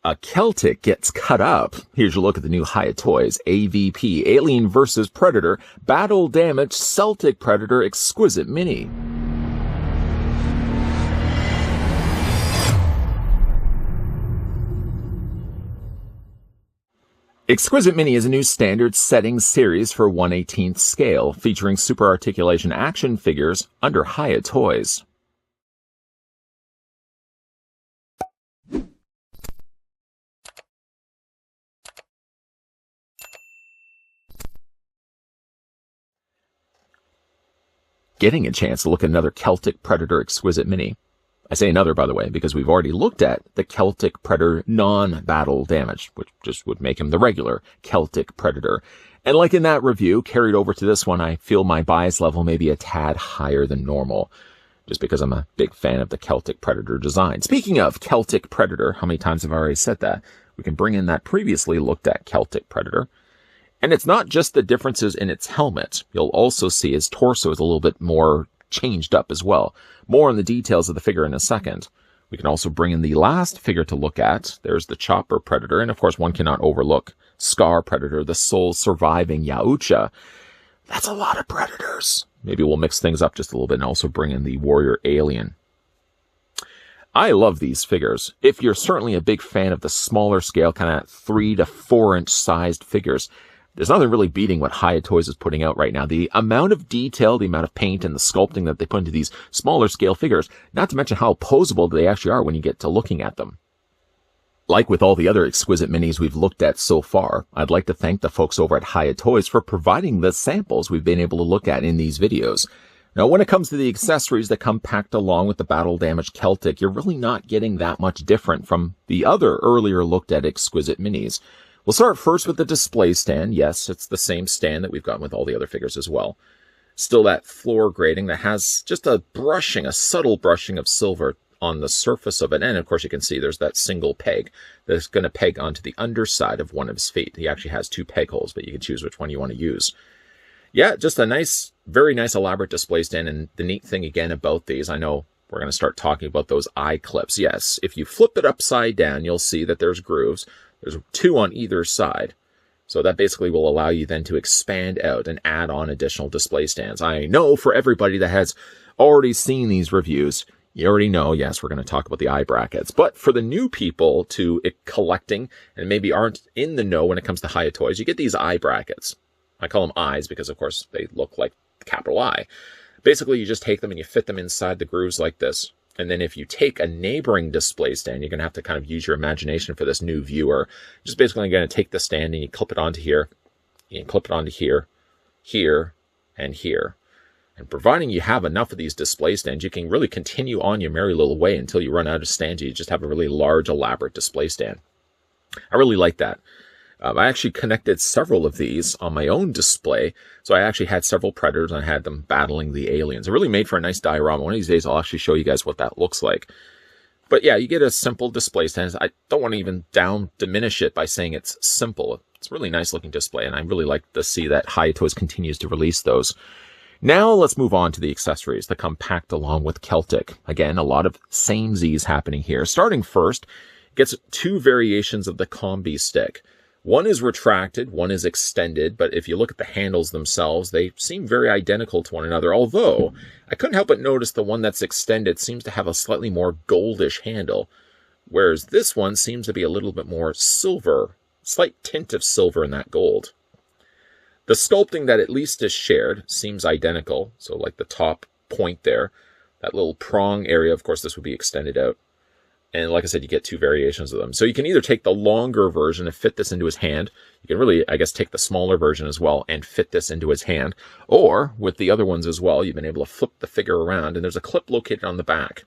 A Celtic gets cut up. Here's your look at the new Hiya Toys AVP Alien vs. Predator Battle Damage Celtic Predator Exquisite Mini. Exquisite Mini is a new standard setting series for 1/18th scale, featuring super articulation action figures under Hiya Toys. Getting a chance to look at another Celtic Predator Exquisite Mini. I say another, by the way, because we've already looked at the Celtic Predator non-battle damage, which just would make him the regular Celtic Predator. And like in that review, carried over to this one, I feel my bias level may be a tad higher than normal, just because I'm a big fan of the Celtic Predator design. Speaking of Celtic Predator, how many times have I already said that? We can bring in that previously looked at Celtic Predator. And it's not just the differences in its helmet. You'll also see his torso is a little bit more changed up as well. More on the details of the figure in a second. We can also bring in the last figure to look at. There's the Chopper Predator, and of course one cannot overlook Scar Predator, the sole surviving Yautja. That's a lot of predators. Maybe we'll mix things up just a little bit and also bring in the Warrior Alien. I love these figures. If you're certainly a big fan of the smaller scale, kind of 3 to 4 inch sized figures, there's nothing really beating what Hiya Toys is putting out right now. The amount of detail, the amount of paint, and the sculpting that they put into these smaller scale figures, not to mention how poseable they actually are when you get to looking at them. Like with all the other Exquisite Minis we've looked at so far, I'd like to thank the folks over at Hiya Toys for providing the samples we've been able to look at in these videos. Now, when it comes to the accessories that come packed along with the Battle Damage Celtic, you're really not getting that much different from the other earlier looked at Exquisite Minis. We'll start first with the display stand. Yes, it's the same stand that we've gotten with all the other figures as well. Still that floor grating that has just a brushing, a subtle brushing of silver on the surface of it. And of course you can see there's that single peg that's going to peg onto the underside of one of his feet. He actually has 2 peg holes, but you can choose which one you want to use. Yeah, just a nice, very nice elaborate display stand. And the neat thing again about these, I know we're going to start talking about those eye clips. Yes, if you flip it upside down, you'll see that there's grooves. There's 2 on either side. So that basically will allow you then to expand out and add on additional display stands. I know for everybody that has already seen these reviews, you already know, yes, we're going to talk about the eye brackets. But for the new people to collecting and maybe aren't in the know when it comes to Hiya Toys, you get these eye brackets. I call them eyes because, of course, they look like the capital I. Basically, you just take them and you fit them inside the grooves like this. And then if you take a neighboring display stand, you're going to have to kind of use your imagination for this new viewer. You're just basically going to take the stand and you clip it onto here. You can clip it onto here, here, and here. And providing you have enough of these display stands, you can really continue on your merry little way until you run out of stands. You just have a really large, elaborate display stand. I really like that. I actually connected several of these on my own display. So I actually had several predators and I had them battling the aliens. It really made for a nice diorama. One of these days, I'll actually show you guys what that looks like. But yeah, you get a simple display stand. I don't want to even diminish it by saying it's simple. It's a really nice looking display. And I really like to see that Hiya Toys continues to release those. Now let's move on to the accessories that come packed along with Celtic. Again, a lot of samesies happening here. Starting first, gets 2 variations of the combi stick. One is retracted, one is extended, but if you look at the handles themselves, they seem very identical to one another, although I couldn't help but notice the one that's extended seems to have a slightly more goldish handle, whereas this one seems to be a little bit more silver, slight tint of silver in that gold. The sculpting that at least is shared seems identical, so like the top point there, that little prong area, of course this would be extended out. And like I said, you get 2 variations of them. So you can either take the longer version and fit this into his hand. You can really, I guess, take the smaller version as well and fit this into his hand. Or with the other ones as well, you've been able to flip the figure around and there's a clip located on the back.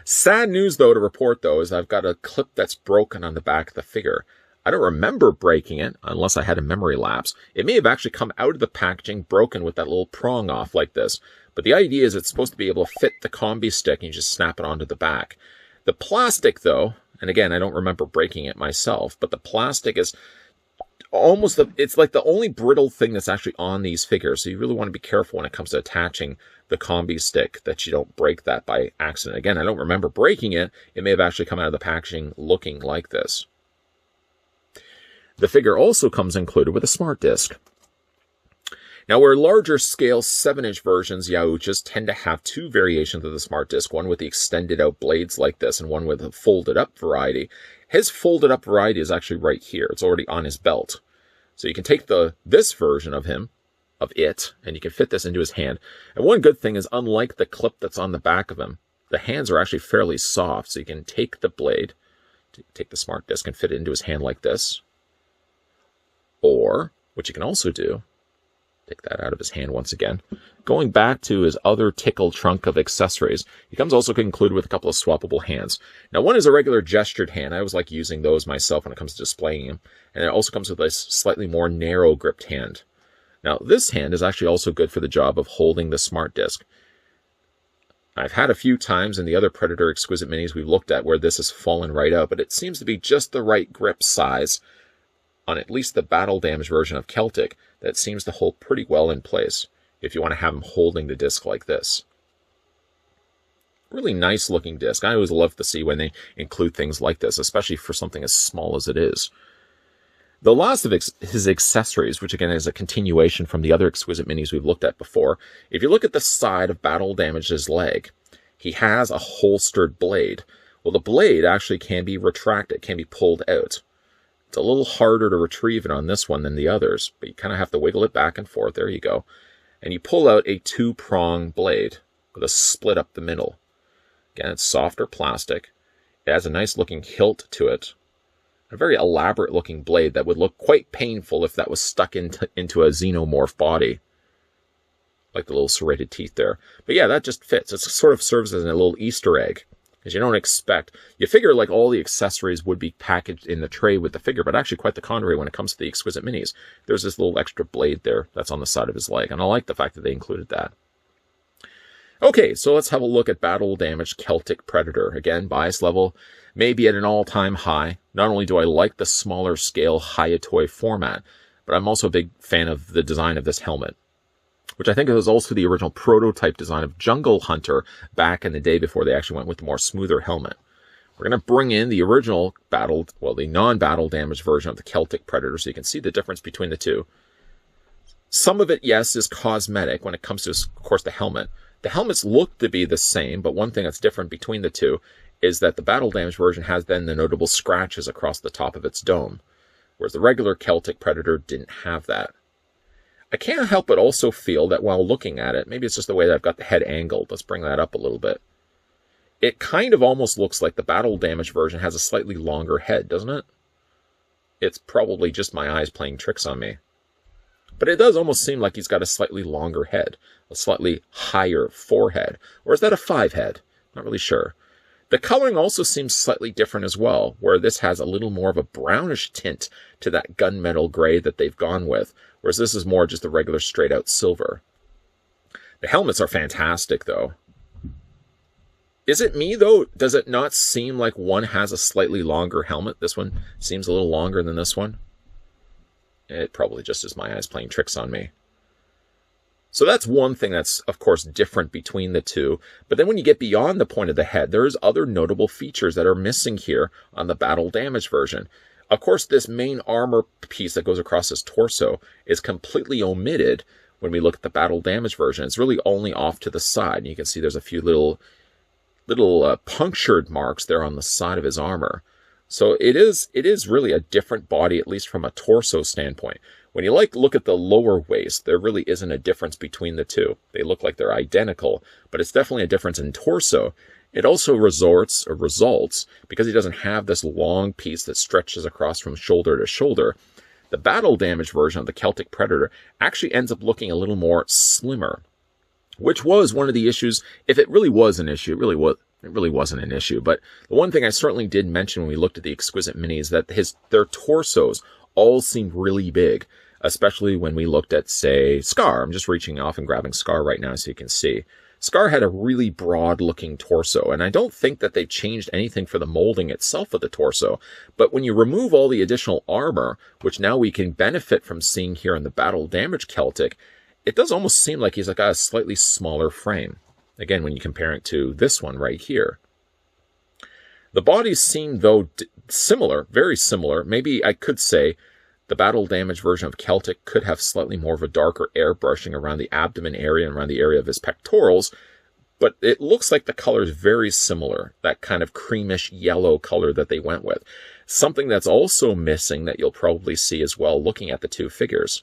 Sad news, though, to report, though, is I've got a clip that's broken on the back of the figure. I don't remember breaking it unless I had a memory lapse. It may have actually come out of the packaging broken with that little prong off like this. But the idea is it's supposed to be able to fit the combi stick and you just snap it onto the back. The plastic, though, and again, I don't remember breaking it myself, but the plastic is it's like the only brittle thing that's actually on these figures. So you really want to be careful when it comes to attaching the combi stick, that you don't break that by accident. Again, I don't remember breaking it. It may have actually come out of the packaging looking like this. The figure also comes included with a smart disc. Now, where larger scale 7-inch versions, Yauchas, tend to have two variations of the smart disc, one with the extended out blades like this and one with a folded up variety. His folded up variety is actually right here. It's already on his belt. So you can take this version of him, and you can fit this into his hand. And one good thing is, unlike the clip that's on the back of him, the hands are actually fairly soft, so you can take the blade, take the smart disc and fit it into his hand like this. Or, what you can also do, take that out of his hand once again. Going back to his other tickle trunk of accessories, he comes also included with a couple of swappable hands. Now, one is a regular gestured hand. I always like using those myself when it comes to displaying him. And it also comes with a slightly more narrow gripped hand. Now, this hand is actually also good for the job of holding the smart disc. I've had a few times in the other Predator Exquisite Minis we've looked at where this has fallen right out, but it seems to be just the right grip size on at least the battle damage version of Celtic that seems to hold pretty well in place if you want to have him holding the disc like this. Really nice looking disc. I always love to see when they include things like this, especially for something as small as it is. The last of his accessories, which again is a continuation from the other Exquisite Minis we've looked at before, if you look at the side of Battle Damage's leg, he has a holstered blade. Well, the blade actually can be retracted, can be pulled out. It's a little harder to retrieve it on this one than the others, but you kind of have to wiggle it back and forth. There you go. And you pull out a 2-prong blade with a split up the middle. Again, it's softer plastic. It has a nice looking hilt to it. A very elaborate looking blade that would look quite painful if that was stuck into a xenomorph body. Like the little serrated teeth there. But yeah, that just fits. It sort of serves as a little Easter egg. Because you don't expect, you figure like all the accessories would be packaged in the tray with the figure, but actually quite the contrary when it comes to the Exquisite Minis. There's this little extra blade there that's on the side of his leg, and I like the fact that they included that. Okay, so let's have a look at Battle Damage Celtic Predator. Again, bias level may be at an all-time high. Not only do I like the smaller scale Hiya toy format, but I'm also a big fan of the design of this helmet, which I think was also the original prototype design of Jungle Hunter back in the day before they actually went with the more smoother helmet. We're going to bring in the original the non-battle damage version of the Celtic Predator so you can see the difference between the two. Some of it, yes, is cosmetic when it comes to, of course, the helmet. The helmets look to be the same, but one thing that's different between the two is that the battle damage version has then the notable scratches across the top of its dome, whereas the regular Celtic Predator didn't have that. I can't help but also feel that while looking at it, maybe it's just the way that I've got the head angled. Let's bring that up a little bit. It kind of almost looks like the battle damage version has a slightly longer head, doesn't it? It's probably just my eyes playing tricks on me. But it does almost seem like he's got a slightly longer head, a slightly higher forehead. Or is that a 5 head? Not really sure. The coloring also seems slightly different as well, where this has a little more of a brownish tint to that gunmetal gray that they've gone with, whereas this is more just a regular straight-out silver. The helmets are fantastic, though. Is it me, though? Does it not seem like one has a slightly longer helmet? This one seems a little longer than this one. It probably just is my eyes playing tricks on me. So that's one thing that's, of course, different between the two. But then when you get beyond the point of the head, there's other notable features that are missing here on the battle damage version. Of course, this main armor piece that goes across his torso is completely omitted when we look at the battle damage version. It's really only off to the side. And you can see there's a few little punctured marks there on the side of his armor. So it is really a different body, at least from a torso standpoint. When you look at the lower waist, there really isn't a difference between the two. They look like they're identical, but it's definitely a difference in torso. It also results, because he doesn't have this long piece that stretches across from shoulder to shoulder. The battle damage version of the Celtic Predator actually ends up looking a little more slimmer, which was one of the issues. If it really was an issue, it really wasn't an issue. But the one thing I certainly did mention when we looked at the Exquisite Mini is that their torsos all seemed really big, especially when we looked at, say, Scar. I'm just reaching off and grabbing Scar right now so you can see. Scar had a really broad-looking torso, and I don't think that they changed anything for the molding itself of the torso. But when you remove all the additional armor, which now we can benefit from seeing here in the Battle Damage Celtic, it does almost seem like he's got a slightly smaller frame. Again, when you compare it to this one right here. The bodies seem, though, similar, very similar. Maybe I could say the battle damage version of Celtic could have slightly more of a darker airbrushing around the abdomen area and around the area of his pectorals, but it looks like the color is very similar, that kind of creamish yellow color that they went with. Something that's also missing that you'll probably see as well looking at the two figures.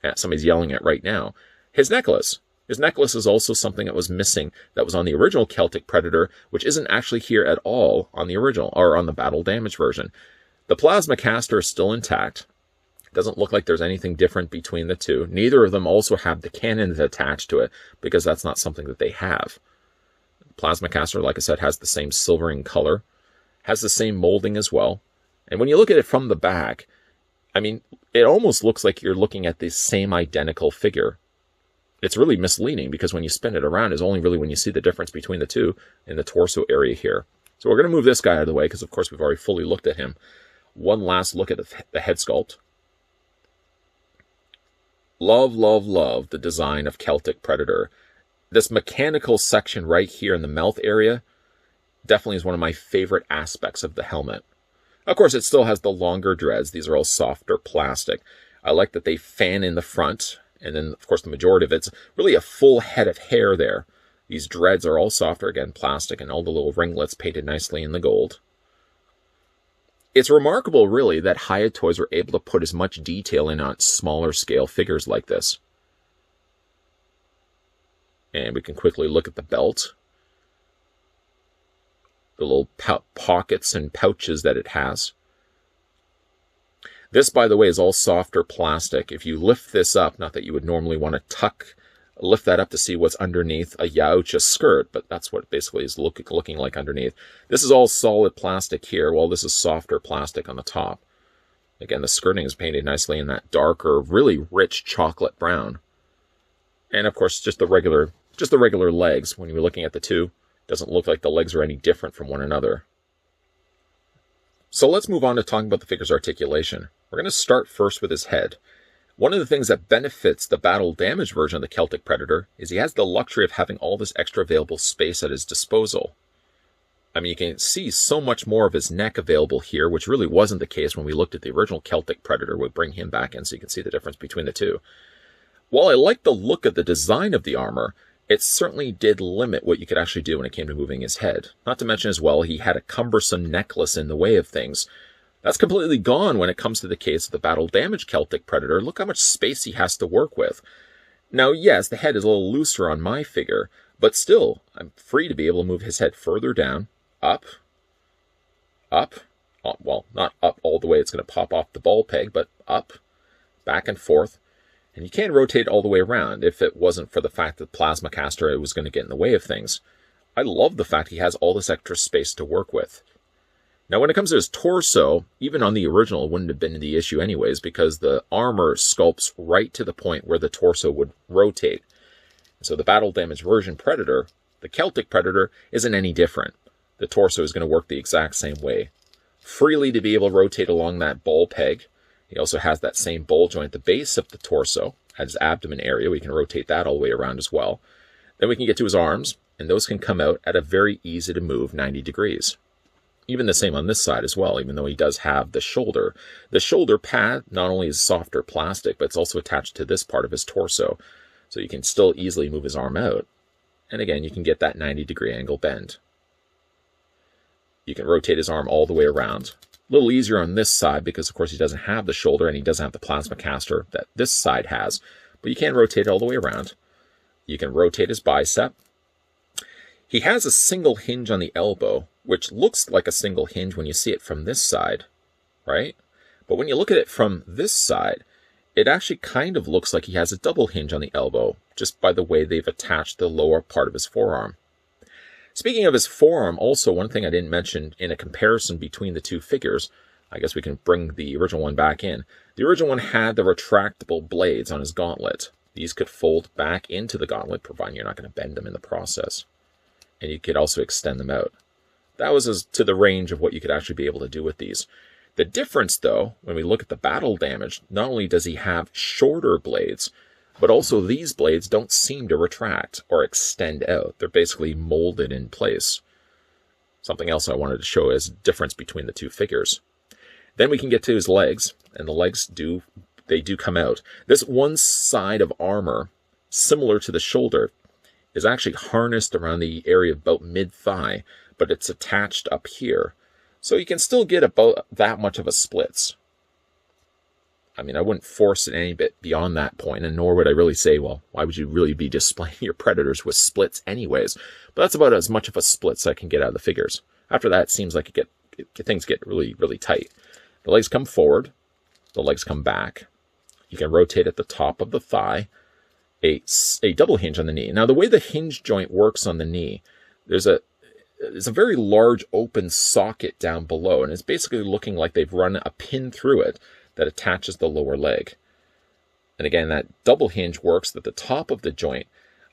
Yeah, somebody's yelling at right now. His necklace. His necklace is also something that was missing that was on the original Celtic Predator, which isn't actually here at all on the original, or on the battle damage version. The plasma caster is still intact. Doesn't look like there's anything different between the two. Neither of them also have the cannons attached to it, because that's not something that they have. Plasma caster, like I said, has the same silvering color, has the same molding as well. And when you look at it from the back, I mean, it almost looks like you're looking at the same identical figure. It's really misleading, because when you spin it around, it's only really when you see the difference between the two in the torso area here. So we're going to move this guy out of the way, because of course we've already fully looked at him. One last look at the head sculpt. Love, love, love the design of Celtic Predator. This mechanical section right here in the mouth area definitely is one of my favorite aspects of the helmet. Of course, it still has the longer dreads. These are all softer plastic. I like that they fan in the front, and then, of course, the majority of it's really a full head of hair there. These dreads are all softer, again, plastic, and all the little ringlets painted nicely in the gold. It's remarkable, really, that Hiya Toys were able to put as much detail in on smaller scale figures like this. And we can quickly look at the belt. The little pockets and pouches that it has. This, by the way, is all softer plastic. If you lift this up, not that you would normally want to lift that up to see what's underneath a Yaucha skirt, but that's what it basically is looking like underneath. This is all solid plastic here, while this is softer plastic on the top. Again, the skirting is painted nicely in that darker, really rich chocolate brown. And of course, just the regular legs. When you're looking at the two, it doesn't look like the legs are any different from one another. So let's move on to talking about the figure's articulation. We're going to start first with his head. One of the things that benefits the battle damage version of the Celtic Predator is he has the luxury of having all this extra available space at his disposal. I mean, you can see so much more of his neck available here, which really wasn't the case when we looked at the original Celtic Predator. We'll bring him back in so you can see the difference between the two. While I like the look of the design of the armor, it certainly did limit what you could actually do when it came to moving his head. Not to mention as well, he had a cumbersome necklace in the way of things. That's completely gone when it comes to the case of the battle damage Celtic Predator. Look how much space he has to work with. Now, yes, the head is a little looser on my figure, but still, I'm free to be able to move his head further down, up, well, not up all the way, it's going to pop off the ball peg, but up, back and forth. And you can rotate all the way around if it wasn't for the fact that Plasma Caster it was going to get in the way of things. I love the fact he has all this extra space to work with. Now, when it comes to his torso, even on the original, it wouldn't have been the issue anyways, because the armor sculpts right to the point where the torso would rotate. So the battle damage version Predator, the Celtic Predator, isn't any different. The torso is going to work the exact same way. Freely to be able to rotate along that ball peg. He also has that same ball joint at the base of the torso, at his abdomen area. We can rotate that all the way around as well. Then we can get to his arms, and those can come out at a very easy to move 90 degrees. Even the same on this side as well, even though he does have the shoulder. The shoulder pad not only is softer plastic, but it's also attached to this part of his torso. So you can still easily move his arm out. And again, you can get that 90-degree angle bend. You can rotate his arm all the way around. A little easier on this side because, of course, he doesn't have the shoulder and he doesn't have the plasma caster that this side has. But you can rotate it all the way around. You can rotate his bicep. He has a single hinge on the elbow, which looks like a single hinge when you see it from this side, right? But when you look at it from this side, it actually kind of looks like he has a double hinge on the elbow, just by the way they've attached the lower part of his forearm. Speaking of his forearm, also one thing I didn't mention in a comparison between the two figures, I guess we can bring the original one back in. The original one had the retractable blades on his gauntlet. These could fold back into the gauntlet, providing you're not going to bend them in the process. And you could also extend them out. That was as to the range of what you could actually be able to do with these. The difference, though, when we look at the battle damage, not only does he have shorter blades, but also these blades don't seem to retract or extend out. They're basically molded in place. Something else I wanted to show is difference between the two figures. Then we can get to his legs, and the legs do come out. This one side of armor, similar to the shoulder, is actually harnessed around the area about mid-thigh, but it's attached up here. So you can still get about that much of a splits. I mean, I wouldn't force it any bit beyond that point, and nor would I really say, well, why would you really be displaying your predators with splits anyways? But that's about as much of a splits I can get out of the figures. After that, it seems like things get really, really tight. The legs come forward, the legs come back. You can rotate at the top of the thigh, a double hinge on the knee. Now, the way the hinge joint works on the knee, there's a very large open socket down below, and it's basically looking like they've run a pin through it that attaches the lower leg. And again, that double hinge works at the top of the joint.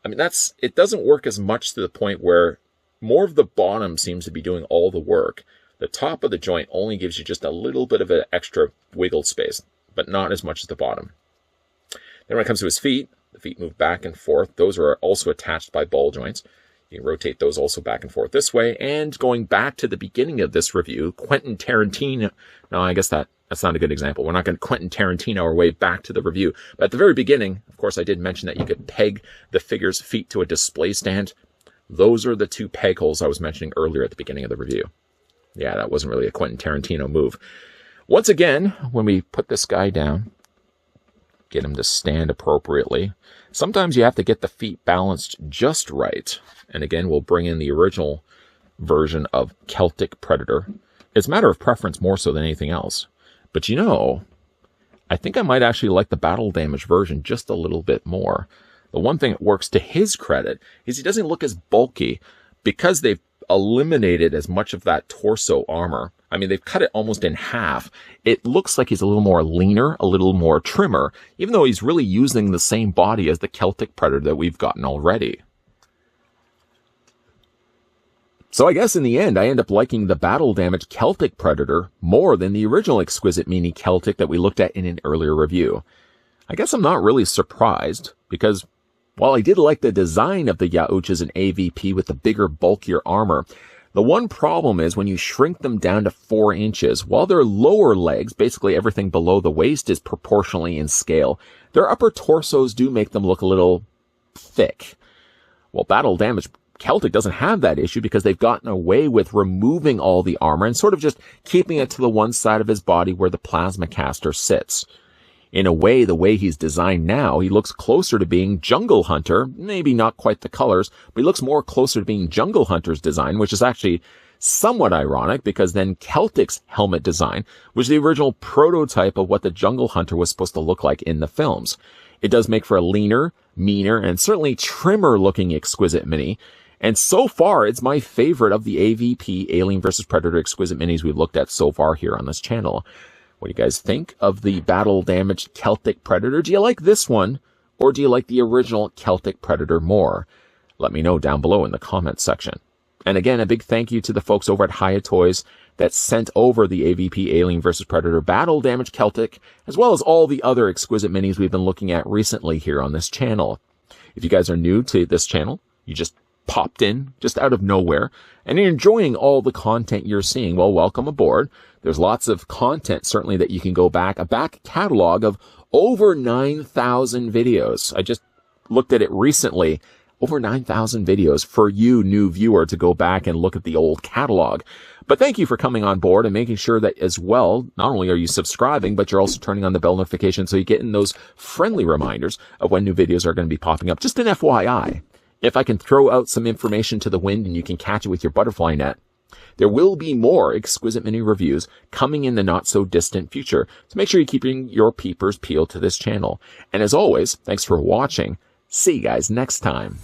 I mean, it doesn't work as much to the point where more of the bottom seems to be doing all the work. The top of the joint only gives you just a little bit of an extra wiggle space, but not as much as the bottom. Then when it comes to his feet, the feet move back and forth. Those are also attached by ball joints. You can rotate those also back and forth this way. And going back to the beginning of this review, Quentin Tarantino, no, I guess that's not a good example. We're not going to Quentin Tarantino our way back to the review. But at the very beginning, of course, I did mention that you could peg the figure's feet to a display stand. Those are the two peg holes I was mentioning earlier at the beginning of the review. Yeah, that wasn't really a Quentin Tarantino move. Once again, when we put this guy down, get him to stand appropriately, sometimes you have to get the feet balanced just right. And again, we'll bring in the original version of Celtic Predator. It's a matter of preference more so than anything else. But you know, I think I might actually like the battle damage version just a little bit more. The one thing that works to his credit is he doesn't look as bulky because they've eliminated as much of that torso armor. I mean, they've cut it almost in half. It looks like he's a little more leaner, a little more trimmer, even though he's really using the same body as the Celtic Predator that we've gotten already. So I guess in the end, I end up liking the battle damage Celtic Predator more than the original Exquisite Mini Celtic that we looked at in an earlier review. I guess I'm not really surprised, because while I did like the design of the Yautjas and AVP with the bigger, bulkier armor, the one problem is when you shrink them down to 4 inches, while their lower legs, basically everything below the waist, is proportionally in scale, their upper torsos do make them look a little thick. Well, battle damage Celtic doesn't have that issue because they've gotten away with removing all the armor and sort of just keeping it to the one side of his body where the plasma caster sits. In a way, the way he's designed now, he looks closer to being Jungle Hunter, maybe not quite the colors, but he looks more closer to being Jungle Hunter's design, which is actually somewhat ironic because then Celtic's helmet design was the original prototype of what the Jungle Hunter was supposed to look like in the films. It does make for a leaner, meaner, and certainly trimmer looking Exquisite Mini. And so far, it's my favorite of the AVP Alien vs. Predator Exquisite Minis we've looked at so far here on this channel. What do you guys think of the battle damaged Celtic Predator? Do you like this one, or do you like the original Celtic Predator more? Let me know down below in the comments section. And again, a big thank you to the folks over at Hiya Toys that sent over the AVP Alien vs. Predator battle damaged Celtic, as well as all the other Exquisite Minis we've been looking at recently here on this channel. If you guys are new to this channel, you just popped in just out of nowhere and you're enjoying all the content you're seeing, well, welcome aboard. There's lots of content certainly that you can go back, a back catalog of over 9,000 videos. I just looked at it recently, over 9,000 videos for you new viewer to go back and look at the old catalog. But thank you for coming on board and making sure that as well, not only are you subscribing, but you're also turning on the bell notification so you get in those friendly reminders of when new videos are going to be popping up. Just an FYI. If I can throw out some information to the wind and you can catch it with your butterfly net, there will be more Exquisite Mini reviews coming in the not-so-distant future. So make sure you're keeping your peepers peeled to this channel. And as always, thanks for watching. See you guys next time.